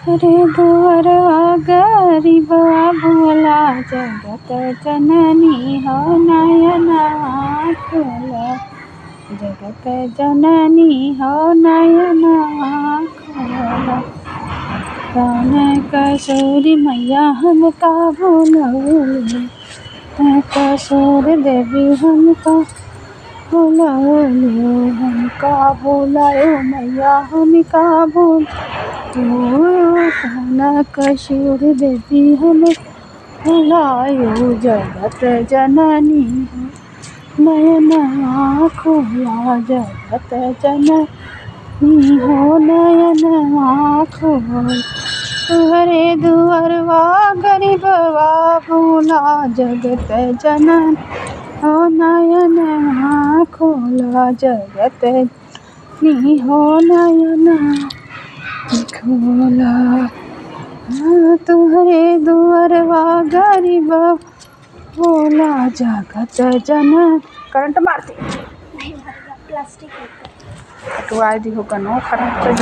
हरे दुअरवा गरीबवा भोला जगत जननी हो नयनवा खोला। जगत जननी हो नयनवा खोला। कौन कसुर मैया हमका भुलौली। कसुर देवी हमका भुलौली। हमका भुलायो मैया हमका भूल। कौन कसुर देवी हम भुलायो। जगत जननी हो नयनवा खोला। जगत जननी हो नयनवा खोला। तुहरे दुअरवा गरीबवा भोला। जगत जननी हो नयनवा खोला। जगत जननी हो नयनवा खोला। तुहरे दुअरवा गरीबवा भोला। जगत जननी करंट मारती नहीं मारेगा प्लास्टिक कटवा दी होगा नो खराब कर